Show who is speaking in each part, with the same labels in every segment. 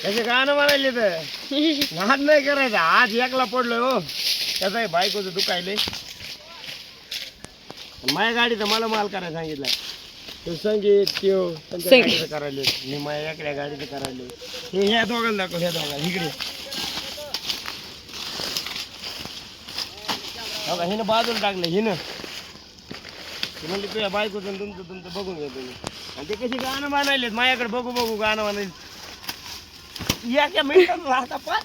Speaker 1: त्याचे गाणं म्हणाले तर नाद नाही करायचा. आज एकला पडलोय हो. त्याचा बायकोचं दुखायले. माझ्या गाडीचं मला माल करायला सांगितलं. तो संगीत त्यो त्यांच्या गाडीचं करायले. मी माझ्या एकल्या गाडीचं करायले. हे ह्या दोघांना दाखव. ह्या दोघांना इकडे बघा. हिनं बाजूला टाकलं. हिनं म्हणजे तुझ्या बायकोचं तुमचं बघून घ्या तुम्ही. आणि ते कशी गाणं म्हणायलेत माझ्याकडे बघू बघू गाणं म्हणायले. या मिनिटात राहता पण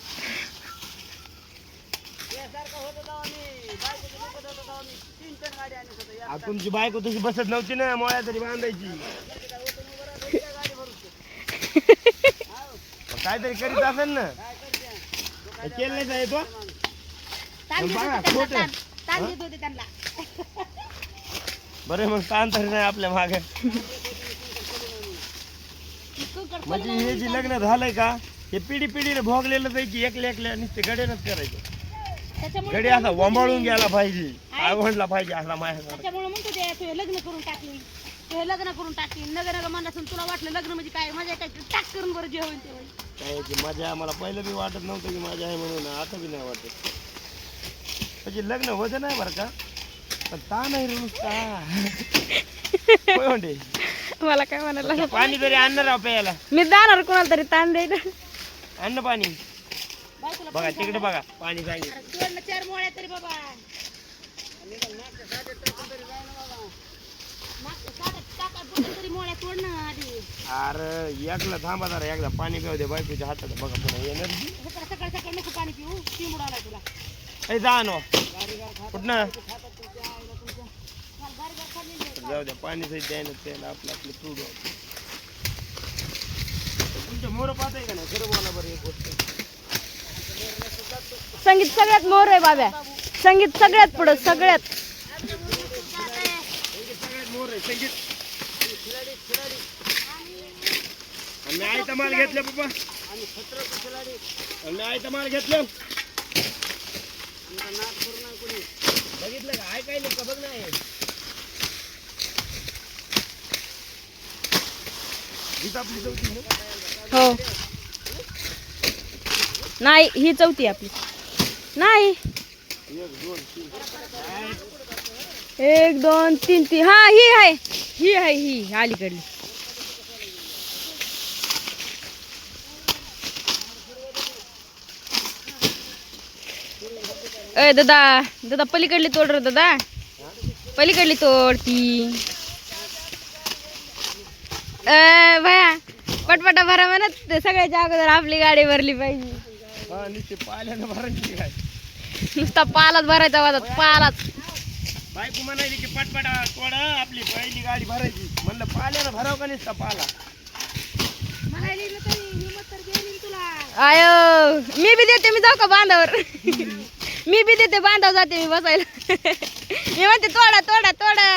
Speaker 1: तुमची बायको तशी बसत नव्हती ना. मोळ्या तरी बांधायची. काहीतरी करीत असेल ना. केलं नाही साहेब बघा खोट. बरं मग ताण तरी नाही आपल्या मागे. म्हणजे हे जे लग्न झालंय का हे पिढी पिढीने भोगलेलं जायची. एकल्या एकल्या नुसते गड्यानच करायचं. गडी असा वंबाळून गेला पाहिजे. आवडला पाहिजे असा माझ्या.
Speaker 2: त्याच्यामुळे म्हणतो ते लग्न करून टाकली. ते लग्न करून टाकली. नगर म्हणत तुला वाटलं लग्न म्हणजे काय मजा काय टाक करून बरं जेवण तेव्हा
Speaker 1: काय मजा. मला पहिलं बी वाटत नव्हतं की माझ्या आहे म्हणून. आता बी नाही वाटत. म्हणजे लग्न होतं नाही बरं का. पण ता नाही रुसता. म्हणते
Speaker 2: मला काय म्हणायला
Speaker 1: पाणी तरी आणणार राव प्यायला.
Speaker 2: मी जाणार कोणाला तरी ताण द्यायला.
Speaker 1: अन्न पाणी बघा तिकडे बघा. पाणी सांगितलं
Speaker 2: 4 मोळ्या तरी बाबा.
Speaker 1: अरे एकला थांबा जरा. एकदा पाणी पिऊ दे बायकोच्या हातात. बघा पुन्हा एनर्जी.
Speaker 2: सकाळ सकाळ नको पाणी पिऊ. चिमूड आला तुला.
Speaker 1: ए जा नो कुठनं जाऊ द्या. पाणी सहित द्यायला त्याला आपलं आपलं फ्रूट. तुमच्या मोर पाहत आहे का नाही. खरं बोला बरं एक गोष्ट.
Speaker 2: संगीत सगळ्यात मोर आहे बाब्या. संगीत सगळ्यात पुढं. सगळ्यात
Speaker 1: मोर आहे संगीत. आम्ही आयता माल घेतले पप्पा. आम्ही आयता माल घेतलं. बघितलं का ऐकायला का बघ नाही. आपली चौथी
Speaker 2: हो नाही. ही चौथी आपली नाही. 1 2 3 3 हा ही आहे. ही आहे ही अलीकडली. ए दादा दादा पलीकडली तोड रे दादा. पलीकडली तोड ती. भया पटपटा भरा म्हणत. सगळ्याच्या अगोदर आपली गाडी भरली पाहिजे. नुसता पालाच भरायचा वाजत. पालाच
Speaker 1: बायको म्हणायची की पटपटा तोडा आपली पहिली गाडी भरायची. म्हणलं पाल्यानं भराव का नुसता पाला.
Speaker 2: आयो मी बी देते. मी जाऊ का बांधावर. मी बी देते बांधावर जाते मी बसायला. मी म्हणते तोडा तोडा तोडा.